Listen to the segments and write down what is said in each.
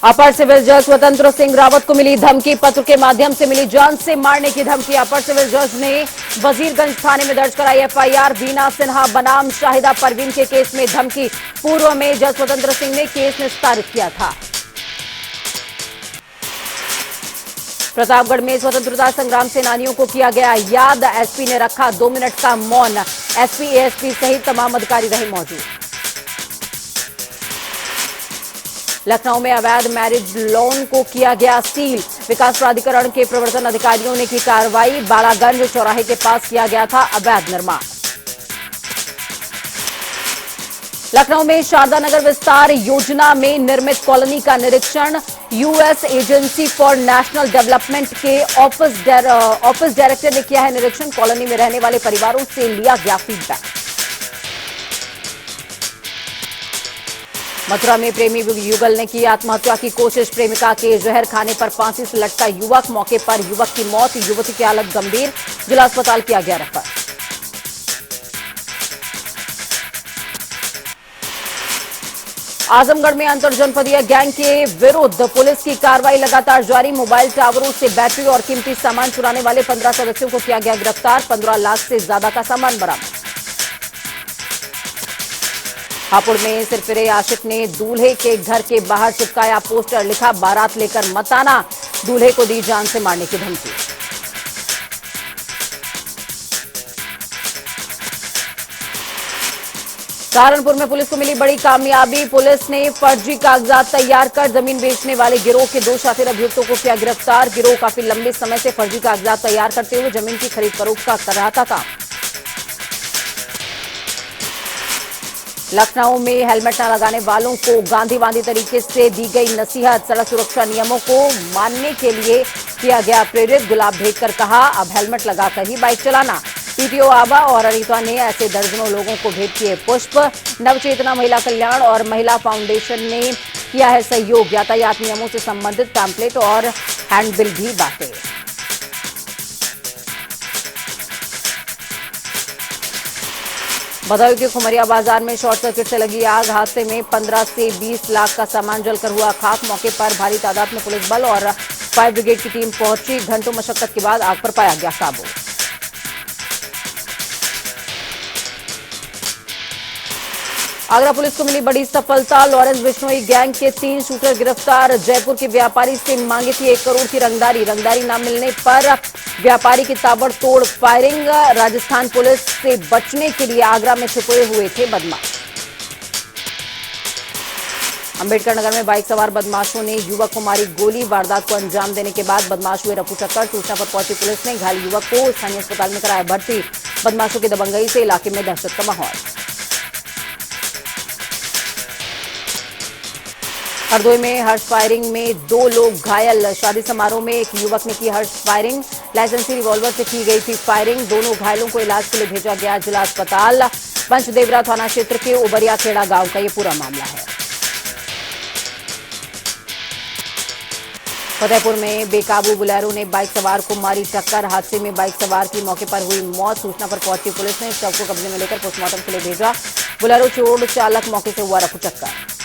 अपर civil जज स्वतंत्र सिंह रावत को मिली धमकी। पत्र के माध्यम से मिली जान से मारने की धमकी। अपर सिविल जज ने वजीरगंज थाने में दर्ज कराई एफआईआर। बीना सिन्हा बनाम शाहिदा परवीन के केस में धमकी। पूर्व में जज स्वतंत्र सिंह ने केस निस्तारित किया था। प्रतापगढ़ में स्वतंत्रता संग्राम सेनानियों को किया गया याद। एसपी ने रखा 2 मिनट का मौन। एसपी, एएसपी सहित तमाम अधिकारी रहे मौजूद। लखनऊ में अवैध मैरिज लोन को किया गया सील। विकास प्राधिकरण के प्रवर्तन अधिकारियों ने की कार्रवाई। बालागंज चौराहे के पास किया गया था अवैध निर्माण। लखनऊ में शारदा नगर विस्तार योजना में निर्मित कॉलोनी का निरीक्षण। US agency for national development के ऑफिस डायरेक्टर ने किया है निरीक्षण। कॉलोनी में रहने वाले परिवारों से लिया गया फीडबैक। मथुरा में प्रेमी युगल ने की आत्महत्या की कोशिश। प्रेमिका के जहर खाने पर फांसी से लटका युवक। मौके पर युवक की मौत। युवती की हालत गंभीर, जिला अस्पताल किया गया रेफर। आजमगढ़ में अंतरजनपदीय गैंग के विरुद्ध पुलिस की कार्रवाई लगातार जारी। मोबाइल टावरों से बैटरी और कीमती सामान चुराने वाले 15 सदस्यों को किया गया गिरफ्तार। 15 लाख से ज्यादा का सामान बरामद। हापुड़ में सिरफिरे आशिक ने दूल्हे के घर के बाहर चिपकाया पोस्टर। लिखा, बारात लेकर मत आना। दूल्हे को दी जान से मारने की धमकी। सहारनपुर में पुलिस को मिली बड़ी कामयाबी। पुलिस ने फर्जी कागजात तैयार कर जमीन बेचने वाले गिरोह के 2 शातिर अभियुक्तों को किया गिरफ्तार। गिरोह काफी लंबे समय से फर्जी कागजात तैयार करते हुए जमीन की खरीद फरोख्त का कर रहा था काम। लखनऊ में हेलमेट न लगाने वालों को गांधी-वादी तरीके से दी गई नसीहत। सड़क सुरक्षा नियमों को मानने के लिए किया गया प्रेरित। गुलाब भेंटकर कहा, अब हेलमेट लगाकर ही बाइक चलाना। पीटीओ आबा और अनीता ने ऐसे दर्जनों लोगों को भेंट किए पुष्प। नवचेतना महिला कल्याण और महिला फाउंडेशन ने किया है सहयोग। यातायात नियमों से संबंधित पैम्पलेट और हैंडबिल भी बांटे। बदायूं के खुमरिया बाजार में शॉर्ट सर्किट से लगी आग। हादसे में 15 से 20 लाख का सामान जलकर हुआ खाक। मौके पर भारी तादाद में पुलिस बल और फायर ब्रिगेड की टीम पहुंची। घंटों मशक्कत के बाद आग पर पाया गया काबू। आगरा पुलिस को मिली बड़ी सफलता। लॉरेंस बिश्नोई गैंग के 3 शूटर गिरफ्तार। जयपुर के व्यापारी से मांगी थी 1 करोड़ की रंगदारी। रंगदारी न मिलने पर व्यापारी की ताबड़तोड़ फायरिंग। राजस्थान पुलिस से बचने के लिए आगरा में छुपे हुए थे बदमाश। अंबेडकर नगर में बाइक सवार बदमाशों ने युवक को मारी गोली। वारदात को अंजाम देने के बाद बदमाश हुए रफूचक्कर। सूचना पर पहुंची पुलिस ने घायल युवक को स्थानीय अस्पताल में कराया भर्ती। बदमाशों की दबंगई से इलाके में दहशत का माहौल। हरदोई में हर्ष फायरिंग में 2 लोग घायल। शादी समारोह में एक युवक ने की हर्ष फायरिंग। लाइसेंसी रिवॉल्वर से की गई थी फायरिंग। दोनों घायलों को इलाज के लिए भेजा गया जिला अस्पताल। पंचदेवरा थाना क्षेत्र के उबरिया खेड़ा गांव का ये पूरा मामला है। फतेहपुर में बेकाबू बुलेरो ने बाइक सवार को मारी टक्कर। हादसे में बाइक सवार की मौके पर हुई मौत। सूचना पर पहुंची पुलिस ने शव को कब्जे में लेकर पोस्टमार्टम के लिए भेजा। बुलेरो चोर चालक मौके से हुआ रफूचक्कर।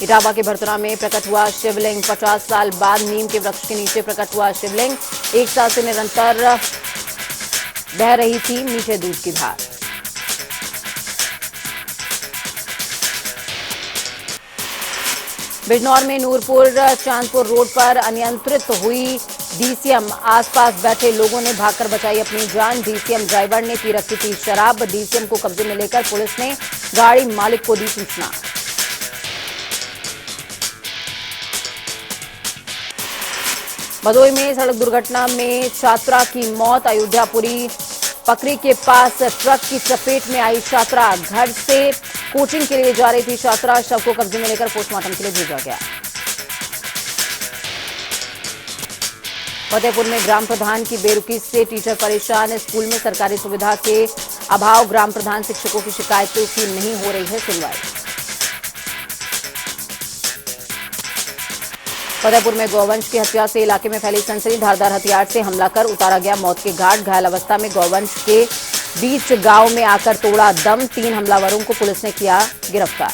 इटावा के भरतरा में प्रकट हुआ शिवलिंग। 50 साल बाद नीम के वृक्ष के नीचे प्रकट हुआ शिवलिंग। 1 साल से निरंतर बह रही थी मीठे दूध की धार। बिजनौर में नूरपुर चांदपुर रोड पर अनियंत्रित हुई डीसीएम। आसपास बैठे लोगों ने भागकर बचाई अपनी जान। डीसीएम ड्राइवर ने पी रखी थी शराब। डीसीएम को कब्जे में लेकर पुलिस ने गाड़ी मालिक को दी सूचना। भदोई में सड़क दुर्घटना में छात्रा की मौत। अयोध्यापुरी पकरी के पास ट्रक की चपेट में आई छात्रा। घर से कोचिंग के लिए जा रही थी छात्रा। शव को कब्जे में लेकर पोस्टमार्टम के लिए भेजा गया। फतेहपुर में ग्राम प्रधान की बेरुखी से टीचर परेशान। स्कूल में सरकारी सुविधा के अभाव। ग्राम प्रधान शिक्षकों की शिकायतों की नहीं हो रही है सुनवाई। फतेहपुर में गौवंश की हत्या से इलाके में फैली सनसनी। धारदार हथियार से हमला कर उतारा गया मौत के घाट। घायल अवस्था में गौवंश के बीच गांव में आकर तोड़ा दम। 3 हमलावरों को पुलिस ने किया गिरफ्तार।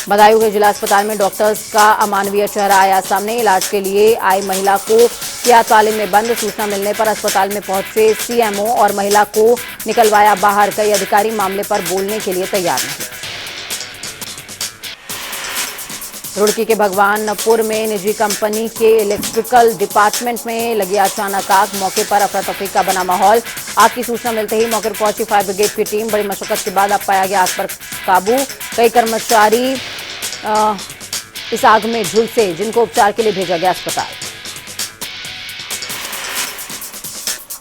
बदायूं के जिला अस्पताल में डॉक्टर्स का अमानवीय चेहरा आया सामने। इलाज के लिए आई महिला को किया तालिम में बंद। सूचना मिलने पर अस्पताल में पहुंचे सीएमओ और महिला को निकलवाया बाहर। कई अधिकारी मामले पर बोलने के लिए तैयार नहीं। रुड़की के भगवानपुर में निजी कंपनी के इलेक्ट्रिकल डिपार्टमेंट में लगी अचानक आग। मौके पर अफरा तफरी का बना माहौल। आग की सूचना मिलते ही मौके पर पहुंची फायर ब्रिगेड की टीम। बड़ी मशक्कत के बाद अब पाया गया आग पर काबू। कई कर्मचारी इस आग में झुलसे, जिनको उपचार के लिए भेजा गया अस्पताल।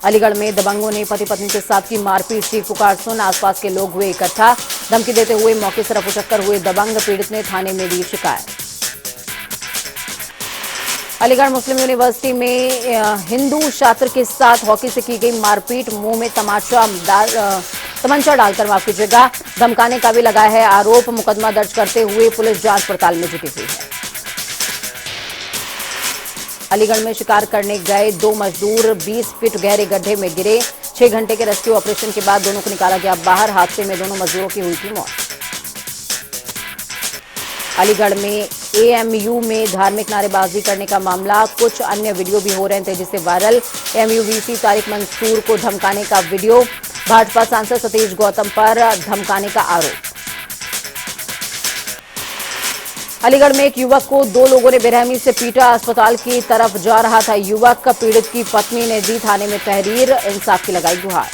अलीगढ़ में दबंगों ने पति पत्नी के साथ की मारपीट। चीख पुकार सुन आसपास के लोग हुए इकट्ठा। धमकी देते हुए मौके से रफूचक्कर हुए दबंग। पीड़ित ने थाने में दी शिकायत। अलीगढ़ मुस्लिम यूनिवर्सिटी में हिंदू छात्र के साथ हॉकी से की गई मारपीट। मुंह में तमंचा डालकर माफ कीजिएगा धमकाने का भी लगा है आरोप। मुकदमा दर्ज करते हुए पुलिस जांच पड़ताल में जुटी हुई है। अलीगढ़ में शिकार करने गए 2 मजदूर 20 फीट गहरे गड्ढे में गिरे। 6 घंटे के रेस्क्यू ऑपरेशन के बाद दोनों को निकाला गया बाहर। हादसे में दोनों मजदूरों की हुई थी मौत। अलीगढ़ में एएमयू में धार्मिक नारेबाजी करने का मामला। कुछ अन्य वीडियो भी हो रहे हैं तेजी से viral. AMU VC Tariq Mansoor को धमकाने का वीडियो। भाजपा सांसद सतीश गौतम पर धमकाने का आरोप। अलीगढ़ में एक युवक को 2 लोगों ने बेरहमी से पीटा। अस्पताल की तरफ जा रहा था युवक। पीड़ित की पत्नी ने दी थाने में तहरीर। इंसाफ की लगाई गुहार।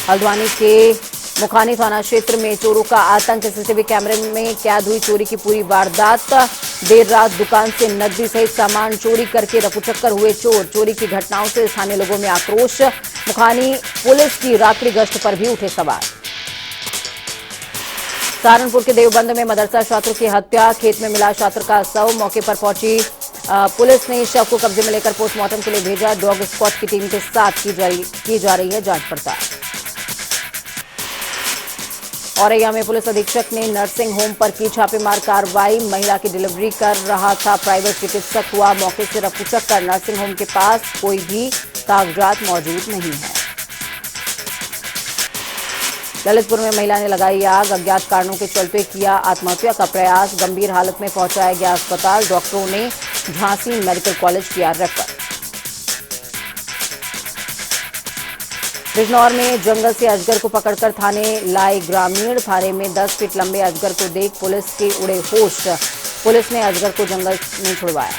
हल्द्वानी के मुखानी थाना क्षेत्र में चोरों का आतंक। सीसीटीवी कैमरे में कैद हुई चोरी की पूरी वारदात। देर रात दुकान से नकदी सहित सामान चोरी करके रफूचक्कर हुए चोर। चोरी की घटनाओं से स्थानीय लोगों में आक्रोश। मुखानी पुलिस की रात्रि गश्त पर भी उठे सवाल। सहारनपुर के देवबंद में मदरसा छात्र की हत्या। खेत में मिला छात्र का शव। मौके पर पहुंची पुलिस ने शव को कब्जे में लेकर पोस्टमार्टम के लिए भेजा। डॉग स्क्वाड की टीम के साथ की जा रही है जांच पड़ताल। औरैया में पुलिस अधीक्षक ने नर्सिंग होम पर की छापेमार कार्रवाई। महिला की डिलीवरी कर रहा था प्राइवेट चिकित्सक हुआ मौके से रफूचक्कर। नर्सिंग होम के पास कोई भी कागजात मौजूद नहीं है। ललितपुर में महिला ने लगाई आग। अज्ञात कारणों के चलते किया आत्महत्या का प्रयास। गंभीर हालत में पहुंचाया गया अस्पताल। डॉक्टरों ने झांसी मेडिकल कॉलेज किया रेफर। बिजनौर में जंगल से अजगर को पकड़कर थाने लाए ग्रामीण। थाने में 10 फीट लंबे अजगर को देख पुलिस के उड़े होश। पुलिस ने अजगर को जंगल में छुड़वाया।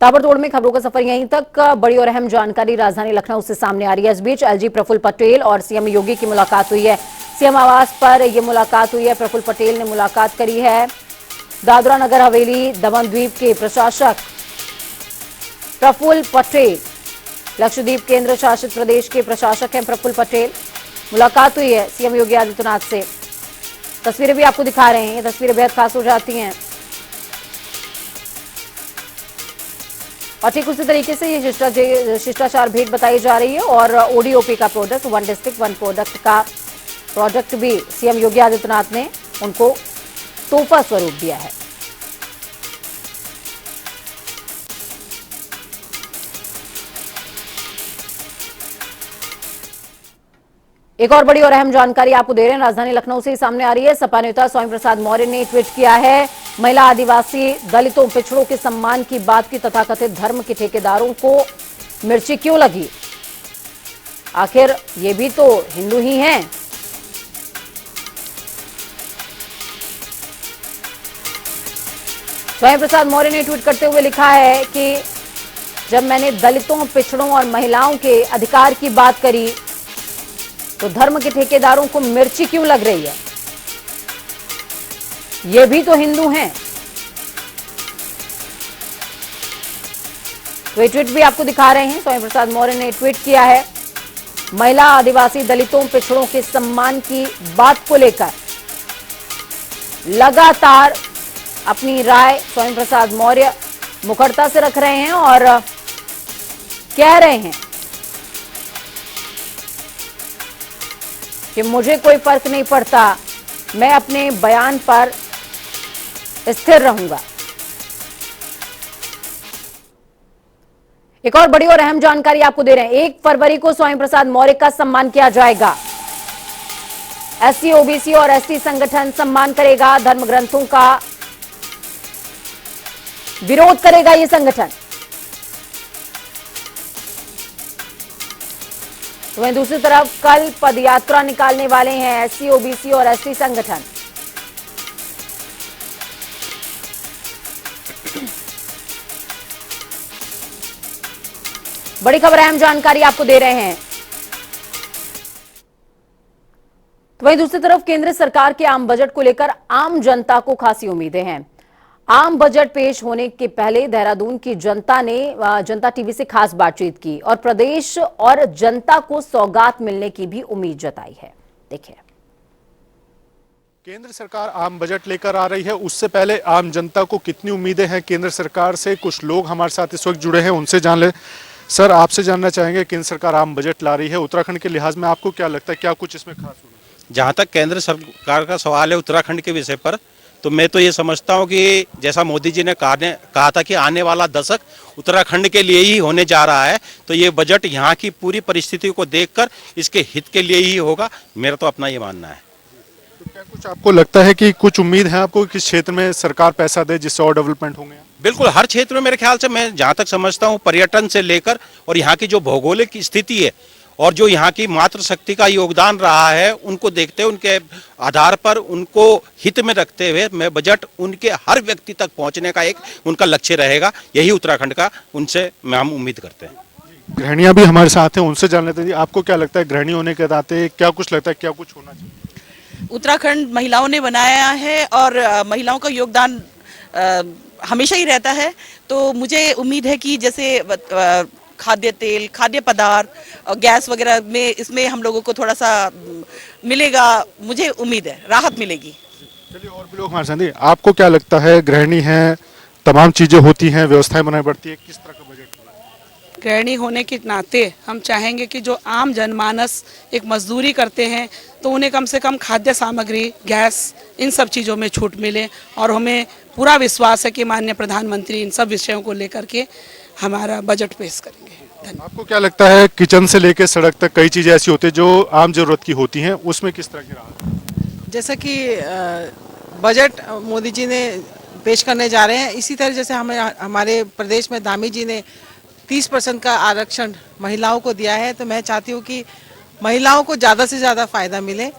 ताबड़तोड़ में खबरों का सफर यहीं तक। बड़ी और अहम जानकारी राजधानी लखनऊ से सामने आ रही है। इस बीच एलजी प्रफुल्ल पटेल और सीएम योगी की मुलाकात हुई है। सीएम आवास पर यह मुलाकात हुई है। प्रफुल्ल पटेल ने मुलाकात करी है दादरा नगर हवेली दमन द्वीप के प्रशासक प्रफुल्ल पटेल। लक्षद्वीप केंद्र शासित प्रदेश के प्रशासक हैं प्रफुल्ल पटेल। मुलाकात हुई है सीएम योगी आदित्यनाथ से। तस्वीरें भी आपको दिखा रहे हैं। ये तस्वीरें बेहद खास हो जाती हैं और ठीक उसी तरीके से ये शिष्टाचार भेंट बताई जा रही है। और ओडीओपी का प्रोडक्ट, 1 डिस्ट्रिक्ट 1 प्रोडक्ट का प्रोजेक्ट भी सीएम योगी आदित्यनाथ ने उनको तोहफा स्वरूप दिया है। एक और बड़ी और अहम जानकारी आपको दे रहे हैं। राजधानी लखनऊ से सामने आ रही है। सपा नेता स्वामी प्रसाद मौर्य ने ट्वीट किया है, महिला, आदिवासी, दलितों, पिछड़ों के सम्मान की बात की तथाकथित धर्म के ठेकेदारों को मिर्ची क्यों लगी? आखिर ये भी तो हिंदू ही हैं। स्वामी प्रसाद मौर्य ने ट्वीट करते हुए लिखा है कि जब मैंने दलितों, पिछड़ों और महिलाओं के अधिकार की बात करी तो धर्म के ठेकेदारों को मिर्ची क्यों लग रही है? ये भी तो हिंदू हैं। तो ये ट्वीट भी आपको दिखा रहे हैं। स्वामी प्रसाद मौर्य ने ट्वीट किया है, महिला, आदिवासी, दलितों, पिछड़ों के सम्मान की बात को लेकर लगातार अपनी राय स्वामी प्रसाद मौर्य मुखरता से रख रहे हैं और कह रहे हैं कि मुझे कोई फर्क नहीं पड़ता, मैं अपने बयान पर स्थिर रहूंगा। एक और बड़ी और अहम जानकारी आपको दे रहे हैं। 1 फरवरी को स्वामी प्रसाद मौर्य का सम्मान किया जाएगा। एससी, ओबीसी और एसटी संगठन सम्मान करेगा। धर्म ग्रंथों का विरोध करेगा ये संगठन। तो वहीं दूसरी तरफ कल पदयात्रा निकालने वाले हैं एससी, ओबीसी और एसटी संगठन। बड़ी खबर, अहम जानकारी आपको दे रहे हैं। तो वहीं दूसरी तरफ केंद्र सरकार के आम बजट को लेकर आम जनता को खासी उम्मीदें हैं। आम बजट पेश होने के पहले देहरादून की जनता ने जनता टीवी से खास बातचीत की और प्रदेश और जनता को सौगात मिलने की भी उम्मीद जताई है। देखिए, केंद्र सरकार आम बजट लेकर आ रही है, उससे पहले आम जनता को कितनी उम्मीदें हैं केंद्र सरकार से, कुछ लोग हमारे साथ इस वक्त जुड़े हैं, उनसे जान ले। सर, आपसे जानना चाहेंगे, केंद्र सरकार आम बजट ला रही है, उत्तराखंड के लिहाज में आपको क्या लगता है, क्या कुछ इसमें खास होना? जहाँ तक केंद्र सरकार का सवाल है उत्तराखंड के विषय पर, तो मैं तो ये समझता हूँ कि जैसा मोदी जी ने कहा था कि आने वाला दशक उत्तराखंड के लिए ही होने जा रहा है, तो ये बजट यहाँ की पूरी परिस्थिति को देखकर इसके हित के लिए ही होगा। मेरा तो अपना ये मानना है। तो क्या कुछ आपको लगता है कि कुछ उम्मीद है आपको किस क्षेत्र में सरकार पैसा दे जिससे और डेवलपमेंट होंगे? बिल्कुल, हर क्षेत्र में मेरे ख्याल से, मैं जहाँ तक समझता हूँ, पर्यटन से लेकर और यहाँ की जो भौगोलिक स्थिति है और जो यहाँ की मातृशक्ति का योगदान रहा है, उनको देखते हुए, उनके आधार पर, उनको हित में रखते हुए मैं बजट उनके हर व्यक्ति तक पहुँचने का एक उनका लक्ष्य रहेगा। यही उत्तराखंड का उनसे हम उम्मीद करते हैं। गृहिणियां भी हमारे साथ हैं, उनसे जान लेते हैं। आपको क्या लगता है, गृहिणी होने के नाते क्या कुछ लगता है, क्या कुछ होना चाहिए? उत्तराखंड महिलाओं ने बनाया है और महिलाओं का योगदान हमेशा ही रहता है। तो मुझे उम्मीद है कि जैसे खाद्य तेल, खाद्य पदार्थ और गैस वगैरह में, इसमें हम लोगों को थोड़ा सा मिलेगा। मुझे उम्मीद है राहत मिलेगी। चलिए, और भी लोग हमारे साथ हैं। आपको क्या लगता है, गृहिणी हैं, तमाम चीजें होती हैं, व्यवस्थाएं बनानी पड़ती है, किस तरह का बजट होना है? गृहिणी होने के नाते हम चाहेंगे कि जो आम जनमानस एक मजदूरी करते हैं, तो उन्हें कम से कम खाद्य सामग्री, गैस, इन सब चीज़ों में छूट मिले। और हमें पूरा विश्वास है कि माननीय प्रधानमंत्री इन सब विषयों को लेकर के हमारा बजट पेश करेंगे। धन्यवाद। आपको क्या लगता है, किचन से लेकर सड़क तक कई चीजें ऐसी होती है जो आम जरूरत की होती हैं, उसमें किस तरह की राहत? जैसा कि बजट मोदी जी ने पेश करने जा रहे हैं, इसी तरह जैसे हमारे प्रदेश में दामी जी ने 30% का आरक्षण महिलाओं को दिया है, तो मैं चाहती हूँ कि महिलाओं को ज़्यादा से ज़्यादा फ़ायदा मिले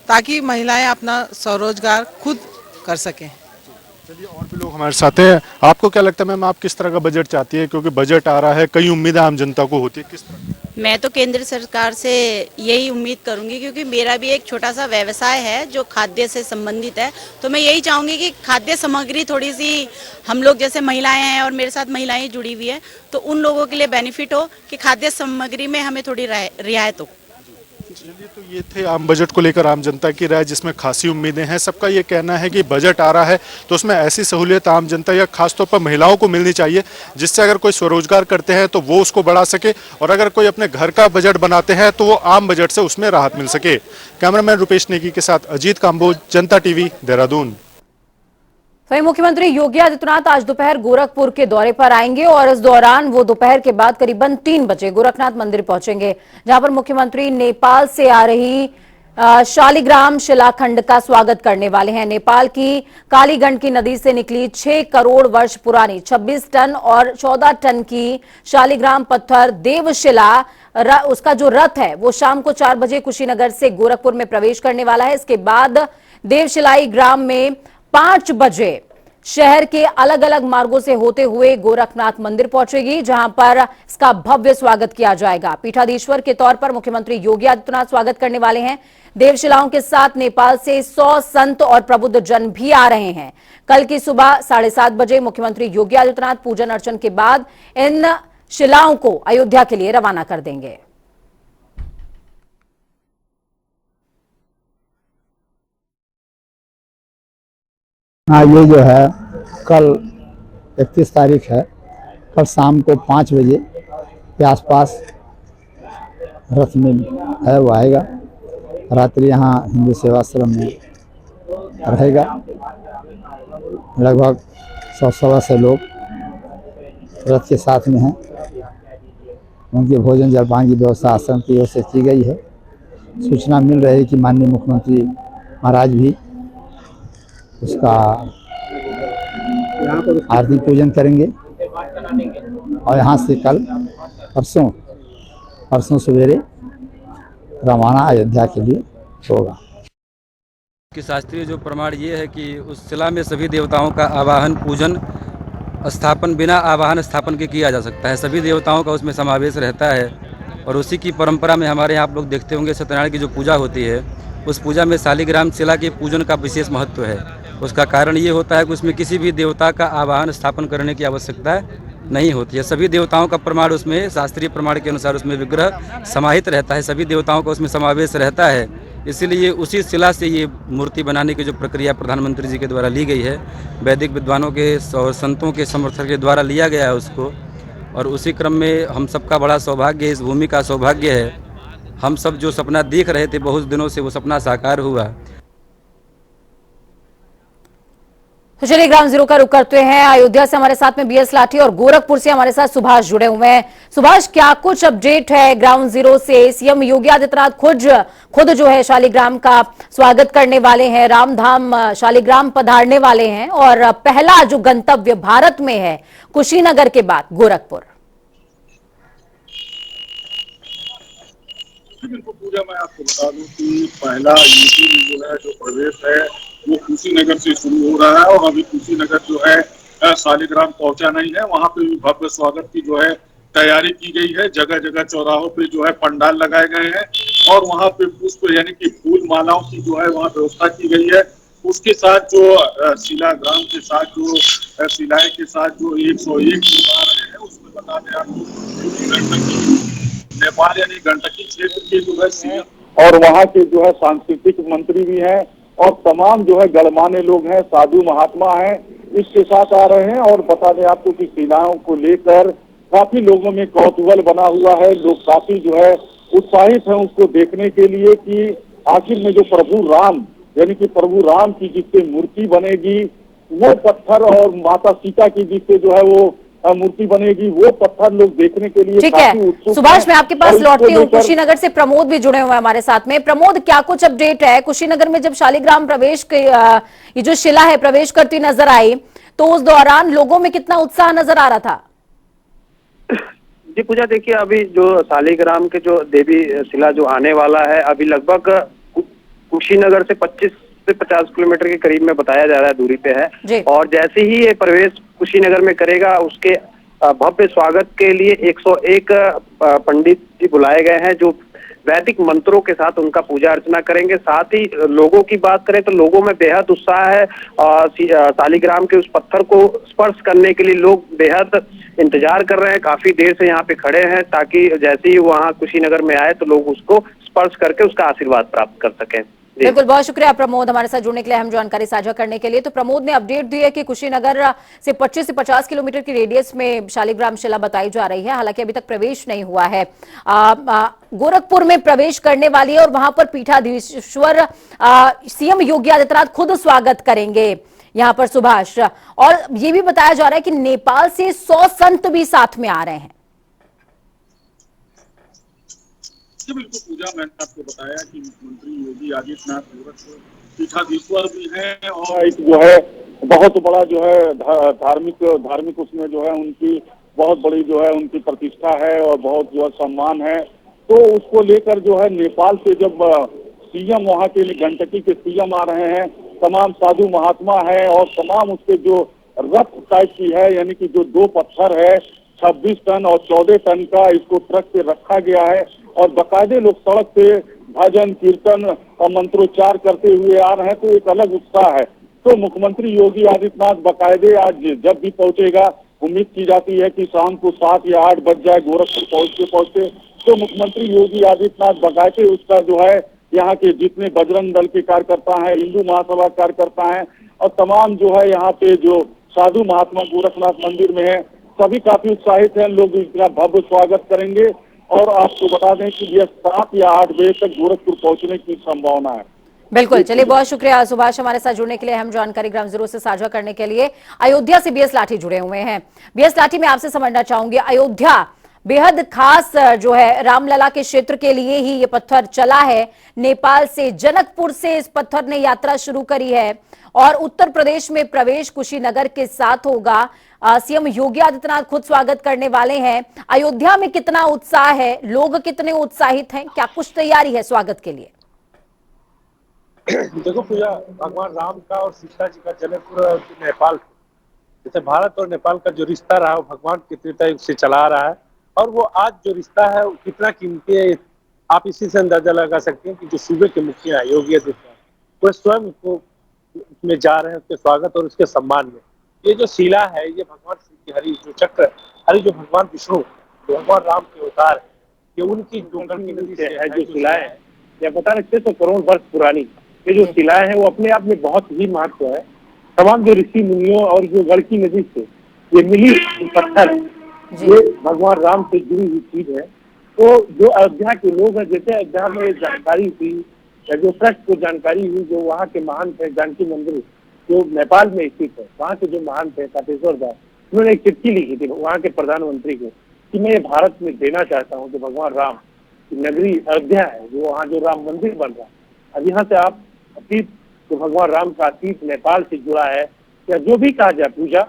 ताकि महिलाएं अपना स्वरोजगार खुद कर सकें। चलिए, और भी लोग हमारे साथ हैं। आपको क्या लगता है मैम, आप किस तरह का बजट चाहती है, क्योंकि बजट आ रहा है, कई उम्मीदें आम जनता को होती है, किस तरह? मैं तो केंद्र सरकार से यही उम्मीद करूंगी, क्योंकि मेरा भी एक छोटा सा व्यवसाय है जो खाद्य से संबंधित है। तो मैं यही चाहूंगी कि खाद्य सामग्री थोड़ी सी, हम लोग जैसे महिलाएं हैं और मेरे साथ महिलाएं जुड़ी हुई है, तो उन लोगों के लिए बेनिफिट हो कि खाद्य सामग्री में हमें थोड़ी रियायत हो। चलिए, तो ये थे आम बजट को लेकर आम जनता की राय, जिसमें खासी उम्मीदें हैं। सबका ये कहना है कि बजट आ रहा है तो उसमें ऐसी सहूलियत आम जनता या खासतौर पर महिलाओं को मिलनी चाहिए, जिससे अगर कोई स्वरोजगार करते हैं तो वो उसको बढ़ा सके, और अगर कोई अपने घर का बजट बनाते हैं तो वो आम बजट से उसमें राहत मिल सके। कैमरामैन रुपेश नेगी के साथ अजीत काम्बोज, जनता टीवी, देहरादून। वहीं मुख्यमंत्री योगी आदित्यनाथ आज दोपहर गोरखपुर के दौरे पर आएंगे और इस दौरान वो दोपहर के बाद करीबन 3 बजे गोरखनाथ मंदिर पहुंचेंगे, जहां पर मुख्यमंत्री नेपाल से आ रही शालिग्राम शिलाखंड का स्वागत करने वाले हैं। नेपाल की कालीगंडकी नदी से निकली 6 करोड़ वर्ष पुरानी 26 टन और 14 टन की शालिग्राम पत्थर देवशिला, उसका जो रथ है वो शाम को 4 बजे कुशीनगर से गोरखपुर में प्रवेश करने वाला है। इसके बाद देवशिलाई ग्राम में 5 बजे शहर के अलग अलग मार्गों से होते हुए गोरखनाथ मंदिर पहुंचेगी, जहां पर इसका भव्य स्वागत किया जाएगा। पीठाधीश्वर के तौर पर मुख्यमंत्री योगी आदित्यनाथ स्वागत करने वाले हैं। देवशिलाओं के साथ नेपाल से 100 संत और प्रबुद्ध जन भी आ रहे हैं। कल की सुबह 7:30 बजे मुख्यमंत्री योगी आदित्यनाथ पूजन अर्चन के बाद इन शिलाओं को अयोध्या के लिए रवाना कर देंगे। हाँ, ये जो है कल 31 तारीख है, कल शाम को 5 बजे के आसपास रथ में है वो आएगा रात्रि यहाँ हिंदू सेवाश्रम में रहेगा। लगभग 100-125 लोग रथ के साथ में हैं। उनके भोजन जलपान की व्यवस्था आश्रम की ओर से की गई है। सूचना मिल रही है कि माननीय मुख्यमंत्री महाराज भी उसका आरती पूजन करेंगे और यहाँ से कल परसों सवेरे रवाना अयोध्या के लिए होगा। कि शास्त्रीय जो प्रमाण ये है कि उस शिला में सभी देवताओं का आवाहन पूजन स्थापन बिना आवाहन स्थापन के किया जा सकता है। सभी देवताओं का उसमें समावेश रहता है और उसी की परंपरा में हमारे यहाँ आप लोग देखते होंगे सत्यनारायण की जो पूजा होती है उस पूजा में शालिग्राम शिला के पूजन का विशेष महत्व है। उसका कारण ये होता है कि उसमें किसी भी देवता का आवाहन स्थापन करने की आवश्यकता नहीं होती है। सभी देवताओं का प्रमाण उसमें शास्त्रीय प्रमाण के अनुसार उसमें विग्रह समाहित रहता है, सभी देवताओं का उसमें समावेश रहता है। इसीलिए उसी शिला से ये मूर्ति बनाने की जो प्रक्रिया प्रधानमंत्री जी के द्वारा ली गई है, वैदिक विद्वानों के और संतों के समर्थन के द्वारा लिया गया है उसको, और उसी क्रम में हम सबका बड़ा सौभाग्य, इस भूमि का सौभाग्य है। हम सब जो सपना देख रहे थे बहुत दिनों से, वो सपना साकार हुआ। तो चलिए ग्राउंड जीरो का रुख करते हैं। अयोध्या से हमारे साथ में बीएस लाठी और गोरखपुर से हमारे साथ सुभाष जुड़े हुए हैं। सुभाष, क्या कुछ अपडेट है ग्राउंड जीरो से? सीएम योगी आदित्यनाथ खुद जो है शालिग्राम का स्वागत करने वाले हैं, रामधाम शालिग्राम पधारने वाले हैं और पहला जो गंतव्य भारत में है कुशीनगर के बाद गोरखपुर। बिल्कुल पूजा, मैं आपको बता दूं कि पहला यूपी में जो है जो प्रवेश है वो कुशीनगर से शुरू हो रहा है और अभी कुशीनगर जो है शालिग्राम पहुंचा नहीं है। वहां पे भी भव्य स्वागत की जो है तैयारी की गई है। जगह जगह चौराहों पे जो है पंडाल लगाए गए हैं और वहां पे पुष्प यानी कि फूल मालाओं की जो है वहां व्यवस्था की गई है। उसके साथ जो शिलाग्राम के साथ जो शिलाएं के साथ जो 101 लोग आ रहे हैं उसमें बता दें आपको नेपाल यानी गंडकी क्षेत्र के जो है सीएम और वहाँ के जो है सांस्कृतिक मंत्री भी हैं और तमाम जो है गणमान्य लोग हैं, साधु महात्मा हैं, इसके साथ आ रहे हैं। और बता दें आपको कि शिलाओं को लेकर काफी लोगों में कौतूहल बना हुआ है। लोग काफी जो है उत्साहित हैं उसको देखने के लिए कि आखिर में जो प्रभु राम यानी कि प्रभु राम की जिससे मूर्ति बनेगी वो पत्थर और माता सीता की जिससे जो है वो मूर्ति बनेगी वो पत्थर लोग देखने के लिए ठीक है। सुभाष, मैं आपके पास लौटती हूँ। कुशीनगर से प्रमोद भी जुड़े हुए हैं हमारे साथ में। प्रमोद, क्या कुछ अपडेट है? कुशीनगर में जब शालिग्राम प्रवेश ये जो शिला है प्रवेश करती नजर आई तो उस दौरान लोगों में कितना उत्साह नजर आ रहा था? जी पूजा, देखिए अभी जो शालिग्राम के जो देवी शिला जो आने वाला है अभी लगभग कुशीनगर से 25 से 50 किलोमीटर के करीब में बताया जा रहा है दूरी पे है। और जैसे ही ये प्रवेश कुशीनगर में करेगा उसके भव्य स्वागत के लिए 101 पंडित जी बुलाए गए हैं जो वैदिक मंत्रों के साथ उनका पूजा अर्चना करेंगे। साथ ही लोगों की बात करें तो लोगों में बेहद उत्साह है। शालिग्राम के उस पत्थर को स्पर्श करने के लिए लोग बेहद इंतजार कर रहे हैं, काफी देर से यहाँ पे खड़े हैं ताकि जैसे ही वहाँ कुशीनगर में आए तो लोग उसको स्पर्श करके उसका आशीर्वाद प्राप्त कर सकें। बिल्कुल, बहुत शुक्रिया प्रमोद हमारे साथ जुड़ने के लिए, हम जानकारी साझा करने के लिए। तो प्रमोद ने अपडेट दी है कि कुशीनगर से 25 से 50 किलोमीटर की रेडियस में शालिग्राम शिला बताई जा रही है। हालांकि अभी तक प्रवेश नहीं हुआ है। गोरखपुर में प्रवेश करने वाली है और वहां पर पीठाधीश्वर सीएम योगी आदित्यनाथ खुद स्वागत करेंगे यहाँ पर। सुभाष, और ये भी बताया जा रहा है कि नेपाल से 100 संत भी साथ में आ रहे हैं। बिल्कुल पूजा, मैंने आपको बताया कि मुख्यमंत्री योगी आदित्यनाथ गोरखपुर पीठाधीश्वर भी हैं और एक जो है बहुत बड़ा जो है धार्मिक उसमें जो है उनकी बहुत बड़ी जो है उनकी प्रतिष्ठा है और बहुत जो है सम्मान है। तो उसको लेकर जो है नेपाल से जब सीएम वहाँ के गंडकी के सीएम आ रहे हैं, तमाम साधु महात्मा है और तमाम उसके जो रथ टाइप की है यानी कि जो 2 पत्थर है 26 टन और 14 टन का इसको ट्रक पे रखा गया है और बाकायदे लोग सड़क पे भजन कीर्तन और मंत्रोच्चार करते हुए आ रहे हैं। तो एक अलग उत्साह है। तो मुख्यमंत्री योगी आदित्यनाथ बाकायदे आज जब भी पहुंचेगा, उम्मीद की जाती है कि शाम को 7 या 8 बज जाए गोरखपुर पहुंचते तो मुख्यमंत्री योगी आदित्यनाथ बाकायदे उसका जो है यहाँ के जितने बजरंग दल के कार्यकर्ता हैं, हिंदू महासभा कार्यकर्ता हैं और तमाम जो है यहाँ पे जो साधु महात्मा गोरखनाथ मंदिर में है, सभी काफी उत्साहित हैं। लोग इसका भव्य स्वागत करेंगे और आपको बता दें कि यह 7 या 8 बजे तक गोरखपुर पहुंचने की संभावना है। बिल्कुल, चलिए बहुत शुक्रिया सुभाष हमारे साथ जुड़ने के लिए, अहम जानकारी ग्राम जीरो से साझा करने के लिए। अयोध्या से बीएस लाठी जुड़े हुए हैं। बीएस लाठी, मैं आपसे समझना चाहूंगी, अयोध्या बेहद खास जो है रामलला के क्षेत्र के लिए ही ये पत्थर चला है। नेपाल से, जनकपुर से इस पत्थर ने यात्रा शुरू करी है और उत्तर प्रदेश में प्रवेश कुशीनगर के साथ होगा। सीएम योगी आदित्यनाथ खुद स्वागत करने वाले हैं। अयोध्या में कितना उत्साह है, लोग कितने उत्साहित हैं, क्या कुछ तैयारी है स्वागत के लिए? देखो पूजा, भगवान राम का और सीता जी का जनकपुर और नेपाल, जैसे भारत और नेपाल का जो रिश्ता रहा है वो भगवान के त्रेता युग से चला आ रहा है, और वो आज जो रिश्ता है वो कितना कीमती है आप इसी से अंदाजा लगा सकते हैं कि जो सूबे के मुखिया योगी आदित्यनाथ वो स्वयं को में जा रहे हैं उसके स्वागत और उसके सम्मान में। ये जो शिला है ये भगवान श्री हरि जो चक्र हरि जो भगवान विष्णु जो भगवान राम के अवतार है, ये उनकी जो नदी से है जो शिलाएं है, या बता रखते तो करोड़ वर्ष पुरानी ये जो शिलाएं हैं वो अपने आप में बहुत ही महत्व है। तमाम जो ऋषि मुनियों और जो गढ़की नदी से ये मिली पत्थर है, ये भगवान राम से जुड़ी हुई चीज है। तो जो अयोध्या के लोग हैं, जैसे अयोध्या में जानकारी हुई या जो ट्रस्ट को जानकारी हुई, जो वहाँ के महान थे जानकी मंदिर जो नेपाल में स्थित है, वहाँ के जो महान थे काटेश्वर दास, उन्होंने एक चिट्ठी लिखी थी वहाँ के प्रधानमंत्री को कि मैं भारत में देना चाहता हूँ जो भगवान राम की नगरी अयोध्या है, जो वहाँ जो राम मंदिर बन रहा है, अब यहाँ से आप अतीत जो भगवान राम का अतीत नेपाल से जुड़ा है या जो भी कहा जाए पूजा,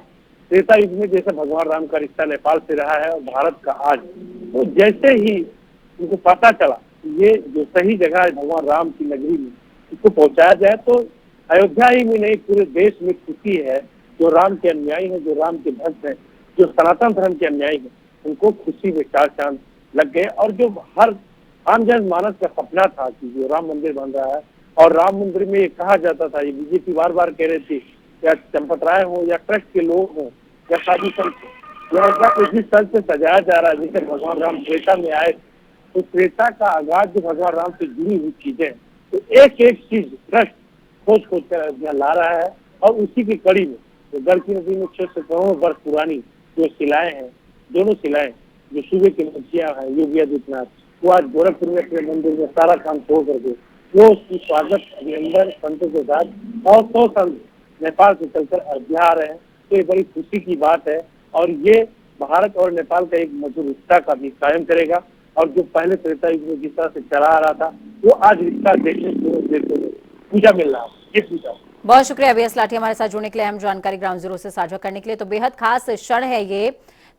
त्रेता युग में जैसे भगवान राम का रिश्ता नेपाल से रहा है और भारत का आज, तो जैसे ही उनको पता चला ये जो सही जगह है भगवान राम की नगरी में, इसको पहुंचाया जाए तो अयोध्या ही में नहीं पूरे देश में खुशी है। जो राम के अनुयायी है, जो राम के भक्त है, जो सनातन धर्म के अनुयायी है, उनको खुशी में चार चांद लग गए। और जो हर आम जन मानस का सपना था कि जो राम मंदिर बन रहा है, और राम मंदिर में ये कहा जाता था, ये बीजेपी बार बार कह रही थी, या चंपत राय हो या ट्रस्ट के लोग हो या साधु संत, जिस स्थल से सजाया जा रहा है जैसे भगवान राम त्रेता में आए, तो त्रेता का आगाज जो भगवान राम से जुड़ी हुई चीजें, तो एक एक चीज ट्रस्ट खोज खोज कर ला रहा है। और उसी की कड़ी में जो गढ़की नदी में 600 करोड़ वर्ष पुरानी जो शिलाएं हैं, दोनों शिलाएं जो सूबे के मुखिया हैं योगी आदित्यनाथ, वो आज गोरखपुर में अपने मंदिर में सारा काम छोड़ करके वो उसकी स्वागत अभिनंदन संतों के साथ और 100 संत नेपाल से चलकर अयोध्या आ रहे हैं। तो ये बड़ी खुशी की बात है और ये भारत और नेपाल का एक मधुर रिश्ता का भी कायम करेगा। और जो पहले त्रेता युग में जिस तरह से चला आ रहा था वो आज रिश्ता देखने को पूजा मिल रहा है। ये पूजा बहुत शुक्रिया बीएस लाठी हमारे साथ जुड़ने के लिए, अहम जानकारी ग्राउंड जीरो से साझा करने के लिए। तो बेहद खास क्षण है ये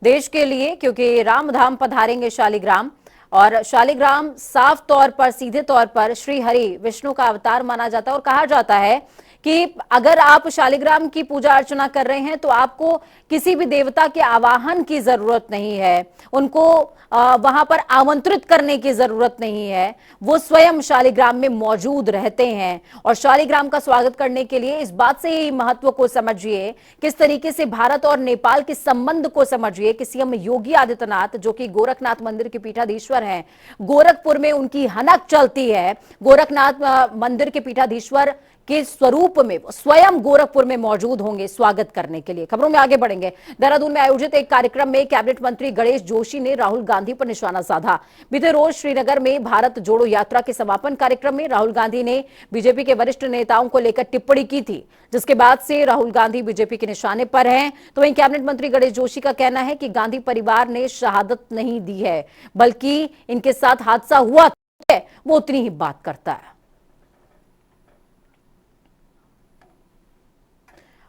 देश के लिए, क्योंकि राम धाम पधारेंगे शालिग्राम, और शालिग्राम साफ तौर पर सीधे तौर पर श्री हरि विष्णु का अवतार माना जाता है। और कहा जाता है कि अगर आप शालिग्राम की पूजा अर्चना कर रहे हैं तो आपको किसी भी देवता के आवाहन की जरूरत नहीं है, उनको वहां पर आमंत्रित करने की जरूरत नहीं है, वो स्वयं शालिग्राम में मौजूद रहते हैं। और शालिग्राम का स्वागत करने के लिए इस बात से ही महत्व को समझिए, किस तरीके से भारत और नेपाल के संबंध को समझिए कि सीएम योगी आदित्यनाथ जो कि गोरखनाथ मंदिर के पीठाधीश्वर हैं, गोरखपुर में उनकी हनक चलती है। गोरखनाथ मंदिर के पीठाधीश्वर के स्वरूप में स्वयं गोरखपुर में मौजूद होंगे स्वागत करने के लिए। खबरों में आगे बढ़ेंगे। देहरादून में आयोजित एक कार्यक्रम में कैबिनेट मंत्री गणेश जोशी ने राहुल गांधी पर निशाना साधा। बीते रोज श्रीनगर में भारत जोड़ो यात्रा के समापन कार्यक्रम में राहुल गांधी ने बीजेपी के वरिष्ठ नेताओं को लेकर टिप्पणी की थी, जिसके बाद से राहुल गांधी बीजेपी के निशाने पर हैं। तो वहीं कैबिनेट मंत्री गणेश जोशी का कहना है कि गांधी परिवार ने शहादत नहीं दी है, बल्कि इनके साथ हादसा हुआ है वो उतनी ही बात करता है।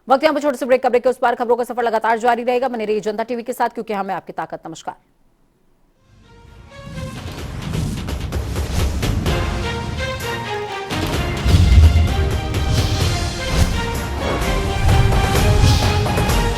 वक्त यहाँ पर छोटे से ब्रेक का, ब्रेक के उस पार खबरों का सफर लगातार जारी रहेगा। बने रहिए जनता टीवी के साथ, क्योंकि हमें आपकी ताकत। नमस्कार।